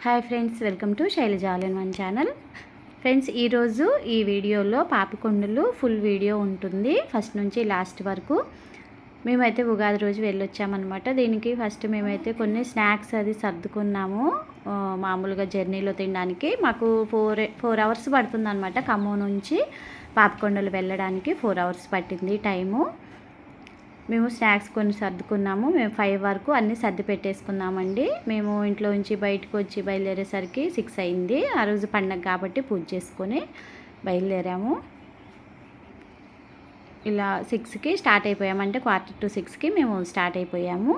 Hi friends, welcome to Shailaja all in one channel. Friends, ఈరోజు ఈ వీడియోలో పాపికొండలు ఫుల్ వీడియో ఉంటుంది, ఫస్ట్ నుంచి లాస్ట్ వరకు. మేమైతే ఉగాది రోజు వెళ్ళొచ్చామన్నమాట. దీనికి ఫస్ట్ మేమైతే కొన్ని స్నాక్స్ అది సర్దుకున్నాము. మామూలుగా జర్నీలో తినడానికి మాకు 4 అవర్స్ పడుతుంది అనమాట. ఖమ్మం నుంచి పాపికొండలు వెళ్ళడానికి 4 అవర్స్ పట్టింది టైము. మేము స్నాక్స్ కొన్ని సర్దుకున్నాము. మేము 5 వరకు అన్నీ సర్ది పెట్టేసుకున్నామండి. మేము ఇంట్లో నుంచి బయటకు వచ్చి బయలుదేరేసరికి 6 అయింది. ఆ రోజు పండగ కాబట్టి పూజ చేసుకొని బయలుదేరాము. ఇలా 6కి స్టార్ట్ అయిపోయాము, అంటే 5:45కి మేము స్టార్ట్ అయిపోయాము.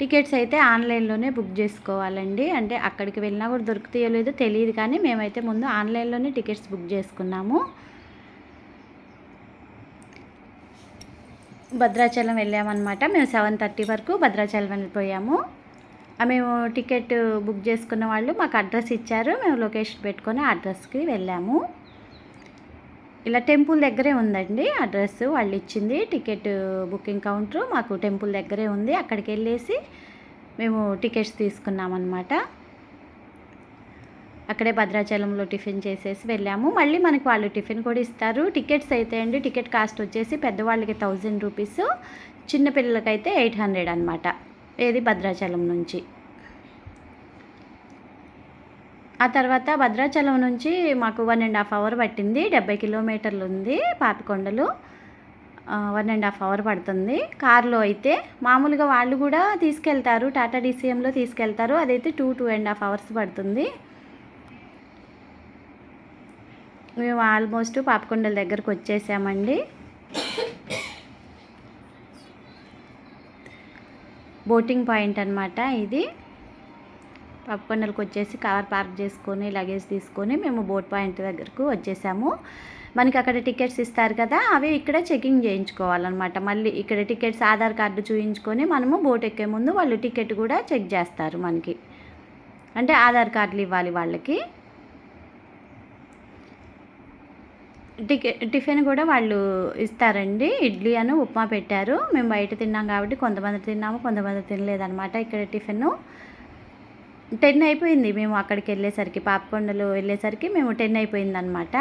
టికెట్స్ అయితే ఆన్లైన్లోనే బుక్ చేసుకోవాలండి. అంటే అక్కడికి వెళ్ళినా కూడా దొరుకుతాయో లేదో తెలియదు, కానీ మేమైతే ముందు ఆన్లైన్లోనే టికెట్స్ బుక్ చేసుకున్నాము. భద్రాచలం వెళ్ళామన్నమాట. మేము 7:30 వరకు భద్రాచలం వెళ్ళిపోయాము. మేము టికెట్ బుక్ చేసుకున్న వాళ్ళు మాకు అడ్రస్ ఇచ్చారు. మేము లొకేషన్ పెట్టుకొని అడ్రస్కి వెళ్ళాము. ఇలా టెంపుల్ దగ్గరే ఉందండి అడ్రస్, వాళ్ళు ఇచ్చింది. టికెట్ బుకింగ్ కౌంటర్ మాకు టెంపుల్ దగ్గరే ఉంది. అక్కడికి వెళ్ళేసి మేము టికెట్స్ తీసుకున్నామన్నమాట. అక్కడే భద్రాచలంలో టిఫిన్ చేసేసి వెళ్ళాము. మళ్ళీ మనకి వాళ్ళు టిఫిన్ కూడా ఇస్తారు. టికెట్స్ అయితే అండి, టికెట్ కాస్ట్ వచ్చేసి పెద్దవాళ్ళకి 1000 రూపీస్, చిన్నపిల్లలకైతే 800 అనమాట. ఏది భద్రాచలం నుంచి. ఆ తర్వాత భద్రాచలం నుంచి మాకు 1.5 అవర్ పట్టింది. 70 కిలోమీటర్లు ఉంది పాపికొండలు. 1.5 అవర్ పడుతుంది. కారులో అయితే మామూలుగా వాళ్ళు కూడా తీసుకెళ్తారు, టాటా డీసీఎంలో తీసుకెళ్తారు. అదైతే 2.5 అవర్స్ పడుతుంది. మేము ఆల్మోస్ట్ పాపికొండల దగ్గరకు వచ్చేసామండి. బోటింగ్ పాయింట్ అనమాట ఇది. పాపికొండలకు వచ్చేసి కార్ పార్క్ చేసుకొని లగేజ్ తీసుకొని మేము బోట్ పాయింట్ దగ్గరకు వచ్చేసాము. మనకి అక్కడ టికెట్స్ ఇస్తారు కదా, అవి ఇక్కడ చెకింగ్ చేయించుకోవాలన్నమాట. మళ్ళీ ఇక్కడ టికెట్స్ ఆధార్ కార్డు చూయించుకొని మనము బోట్ ఎక్కే ముందు వాళ్ళు టికెట్ కూడా చెక్ చేస్తారు మనకి. అంటే ఆధార్ కార్డులు ఇవ్వాలి వాళ్ళకి. టిఫిన్ కూడా వాళ్ళు ఇస్తారండి. ఇడ్లీ అని ఉప్మా పెట్టారు. మేము బయట తిన్నాం కాబట్టి కొంతమంది తిన్నాము, కొంతమంది తినలేదన్నమాట. ఇక్కడ టిఫిన్ 10 అయిపోయింది. మేము అక్కడికి వెళ్ళేసరికి, పాపికొండలు వెళ్ళేసరికి మేము 10 అయిపోయింది అనమాట.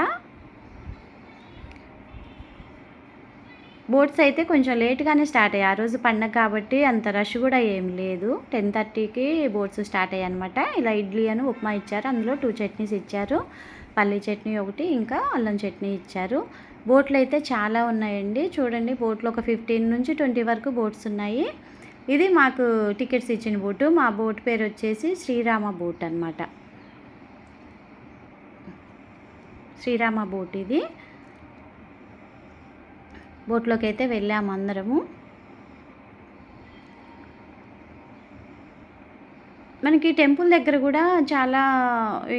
బోట్స్ అయితే కొంచెం లేట్గానే స్టార్ట్ అయ్యాయి. ఆ రోజు పండగ కాబట్టి అంత రష్ కూడా ఏం లేదు. 10:30కి బోట్స్ స్టార్ట్ అయ్యాయి అనమాట. ఇలా ఇడ్లీ అని ఉప్మా ఇచ్చారు. అందులో 2 చట్నీస్ ఇచ్చారు. పల్లీ చట్నీ ఒకటి, ఇంకా అల్లం చట్నీ ఇచ్చారు. బోట్లు అయితే చాలా ఉన్నాయండి. చూడండి, బోట్లో ఒక 15 నుంచి 20 వరకు బోట్స్ ఉన్నాయి. ఇది మాకు టికెట్స్ ఇచ్చిన బోటు. మా బోట్ పేరు వచ్చేసి శ్రీరామ బోట్ అనమాట. శ్రీరామ బోట్ ఇది. బోట్లోకి అయితే వెళ్ళాము అందరము. మనకి టెంపుల్ దగ్గర కూడా చాలా ఈ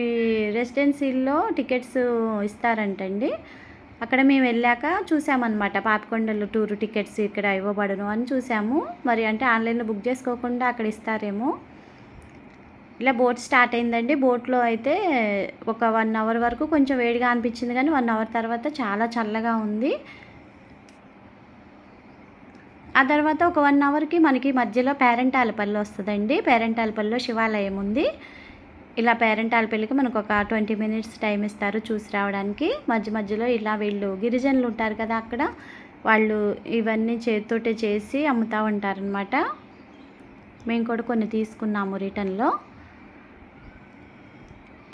రెసిడెన్సీల్లో టికెట్స్ ఇస్తారంటండి. అక్కడ మేము వెళ్ళాక చూసామన్నమాట, పాపికొండలు టూర్ టికెట్స్ ఇక్కడ ఇవ్వబడును అని చూసాము. మరి అంటే ఆన్లైన్లో బుక్ చేసుకోకుండా అక్కడ ఇస్తారేమో. ఇలా బోట్ స్టార్ట్ అయిందండి. బోట్లో అయితే ఒక 1 అవర్ వరకు కొంచెం వేడిగా అనిపించింది, కానీ 1 అవర్ తర్వాత చాలా చల్లగా ఉంది. ఆ తర్వాత ఒక 1 అవర్కి మనకి మధ్యలో పేరంటాలపల్లి వస్తుందండి. పేరంటాలపల్లిలో శివాలయం ఉంది. ఇలా పేరంటాలపల్లికి మనకు ఒక 20 మినిట్స్ టైం ఇస్తారు చూసి రావడానికి. మధ్యలో ఇలా వీళ్ళు గిరిజనులు ఉంటారు కదా, అక్కడ వాళ్ళు ఇవన్నీ చేతితోటే చేసి అమ్ముతూ ఉంటారనమాట. మేము కూడా కొన్ని తీసుకున్నాము రిటర్న్లో.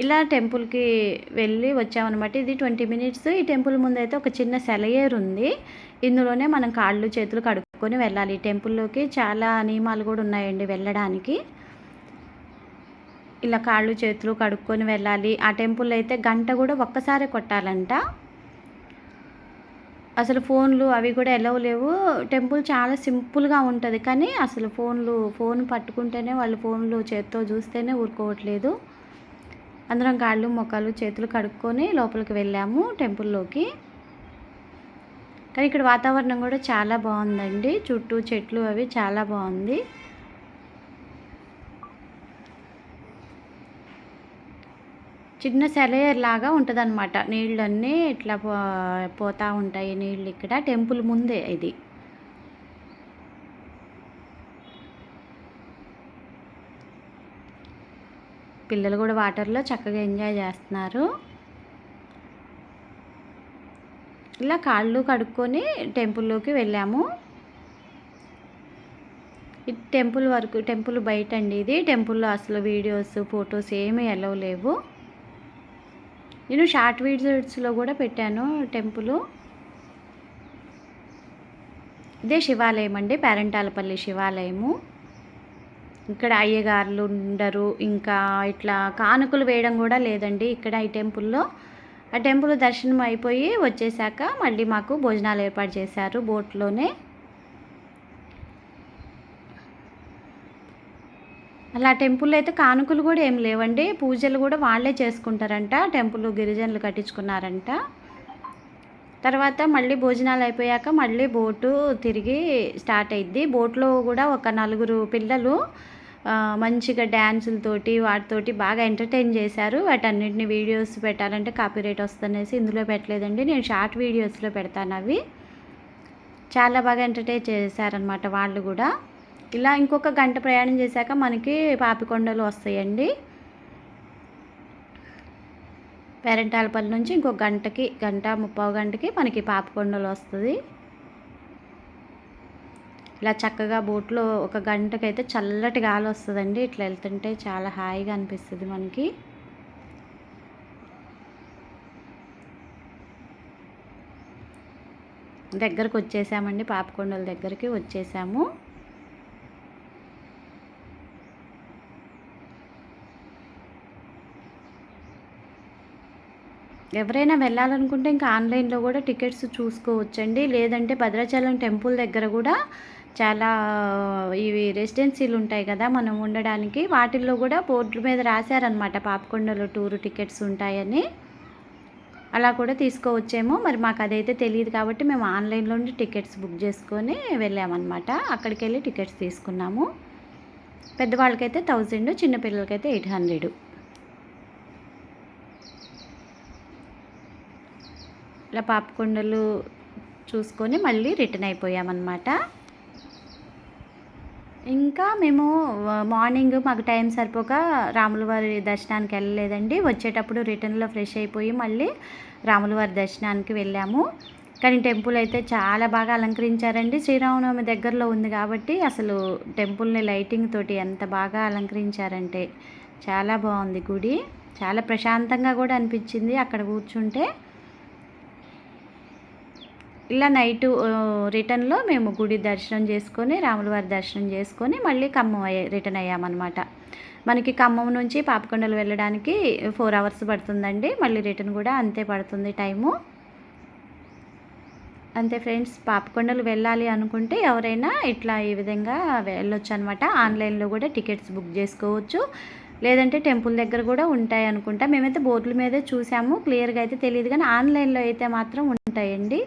ఇలా టెంపుల్కి వెళ్ళి వచ్చామన్నమాట. ఇది 20 మినిట్స్. ఈ టెంపుల్ ముందైతే ఒక చిన్న సెలయేరు ఉంది. ఇందులోనే మనం కాళ్ళు చేతులు కడుక్కొని వెళ్ళాలి. ఈ టెంపుల్లోకి చాలా నియమాలు కూడా ఉన్నాయండి వెళ్ళడానికి. ఇలా కాళ్ళు చేతులు కడుక్కొని వెళ్ళాలి. ఆ టెంపుల్లో అయితే గంట కూడా ఒక్కసారి కొట్టాలంట. అసలు ఫోన్లు అవి కూడా ఎలవ్ లేవు. టెంపుల్ చాలా సింపుల్గా ఉంటుంది, కానీ అసలు ఫోన్ పట్టుకుంటేనే వాళ్ళు ఫోన్లు చేత్తో చూస్తేనే ఊరుకోవట్లేదు. అందరం కాళ్ళు మొక్కలు చేతులు కడుక్కొని లోపలికి వెళ్ళాము టెంపుల్లోకి. కానీ ఇక్కడ వాతావరణం కూడా చాలా బాగుందండి. చుట్టూ చెట్లు అవి చాలా బాగుంది. చిన్న సెలయేరు లాగా ఉంటుంది అనమాట. నీళ్ళన్నీ ఇట్లా పోతూ ఉంటాయి నీళ్ళు ఇక్కడ టెంపుల్ ముందే. ఇది పిల్లలు కూడా వాటర్లో చక్కగా ఎంజాయ్ చేస్తున్నారు. ఇలా కాళ్ళు కడుక్కొని టెంపుల్లోకి వెళ్ళాము. టెంపుల్ బయట అండి ఇది. టెంపుల్లో అసలు వీడియోస్ ఫొటోస్ ఏమీ అలౌ లేవు. నేను షార్ట్ వీడియోస్లో కూడా పెట్టాను టెంపుల్. ఇదే శివాలయం అండి, పేరంటాలపల్లి శివాలయము. ఇక్కడ అయ్యగారులు ఉండరు, ఇంకా ఇట్లా కానుకలు వేయడం కూడా లేదండి ఇక్కడ ఈ టెంపుల్లో. ఆ టెంపుల్ దర్శనం అయిపోయి వచ్చేసాక మళ్ళీ మాకు భోజనాలు ఏర్పాటు చేశారు బోట్లోనే. అలా టెంపుల్లో అయితే కానుకలు కూడా ఏం లేవండి, పూజలు కూడా వాళ్ళే చేసుకుంటారంట. టెంపుల్ గిరిజనులు కట్టించుకున్నారంట. తర్వాత మళ్ళీ భోజనాలు అయిపోయాక మళ్ళీ బోటు తిరిగి స్టార్ట్ అయ్యిద్ది. బోట్లో కూడా ఒక 4 పిల్లలు మంచిగా డ్యాన్సులతోటి వాటితోటి బాగా ఎంటర్టైన్ చేశారు. వాటన్నిటిని వీడియోస్ పెట్టాలంటే కాపీరైట్ వస్తుందనేసి ఇందులో పెట్టలేదండి, నేను షార్ట్ వీడియోస్లో పెడతాను. అవి చాలా బాగా ఎంటర్టైన్ చేశారనమాట వాళ్ళు కూడా. ఇలా ఇంకొక గంట ప్రయాణం చేశాక మనకి పాపికొండలు వస్తాయండి. పేరంటాలపల్లి నుంచి ఇంకొక గంట 30 గంటకి మనకి పాపికొండలు వస్తుంది. ఇలా చక్కగా బోట్లో ఒక గంటకైతే చల్లటి గాలి వస్తుందండి. ఇట్లా వెళ్తుంటే చాలా హాయిగా అనిపిస్తుంది మనకి. దగ్గరకు వచ్చేసామండి, పాపికొండల దగ్గరికి వచ్చేసాము. ఎవరైనా వెళ్ళాలనుకుంటే ఇంకా ఆన్లైన్లో కూడా టికెట్స్ చూసుకోవచ్చండి. లేదంటే భద్రాచలం టెంపుల్ దగ్గర కూడా చాలా ఇవి రెసిడెన్సీలు ఉంటాయి కదా మనం ఉండడానికి, వాటిల్లో కూడా బోర్డు మీద రాశారనమాట పాపికొండలో టూర్ టికెట్స్ ఉంటాయని. అలా కూడా తీసుకోవచ్చేమో, మరి మాకు అదైతే తెలియదు కాబట్టి మేము ఆన్లైన్లోనే టికెట్స్ బుక్ చేసుకొని వెళ్ళామన్నమాట. అక్కడికి వెళ్ళి టికెట్స్ తీసుకున్నాము. పెద్దవాళ్ళకైతే 1000, చిన్నపిల్లలకైతే 800. ఇలా పాపికొండలు చూసుకొని మళ్ళీ రిటర్న్ అయిపోయామన్నమాట. ఇంకా మేము మార్నింగ్ మాకు టైం సరిపోక రాములవారి దర్శనానికి వెళ్ళలేదండి. వచ్చేటప్పుడు రిటర్న్లో ఫ్రెష్ అయిపోయి మళ్ళీ రాములవారి దర్శనానికి వెళ్ళాము. కానీ టెంపుల్ అయితే చాలా బాగా అలంకరించారండి. శ్రీరామనవమి దగ్గరలో ఉంది కాబట్టి అసలు టెంపుల్ని లైటింగ్ తోటి ఎంత బాగా అలంకరించారంటే చాలా బాగుంది గుడి. చాలా ప్రశాంతంగా కూడా అనిపించింది అక్కడ కూర్చుంటే. ఇలా నైటు రిటర్న్లో మేము గుడి దర్శనం చేసుకొని రాములవారి దర్శనం చేసుకొని మళ్ళీ ఖమ్మం రిటర్న్ అయ్యామన్నమాట. మనకి ఖమ్మం నుంచి పాపికొండలు వెళ్ళడానికి 4 అవర్స్ పడుతుందండి. మళ్ళీ రిటర్న్ కూడా అంతే పడుతుంది టైము. అంతే ఫ్రెండ్స్, పాపికొండలు వెళ్ళాలి అనుకుంటే ఎవరైనా ఇట్లా ఈ విధంగా వెళ్ళొచ్చు అనమాట. ఆన్లైన్లో కూడా టికెట్స్ బుక్ చేసుకోవచ్చు, లేదంటే టెంపుల్ దగ్గర కూడా ఉంటాయి అనుకుంటా. మేమైతే బోర్డుల మీదే చూసాము, క్లియర్గా అయితే తెలియదు, కానీ ఆన్లైన్లో అయితే మాత్రం ఉంటాయండి.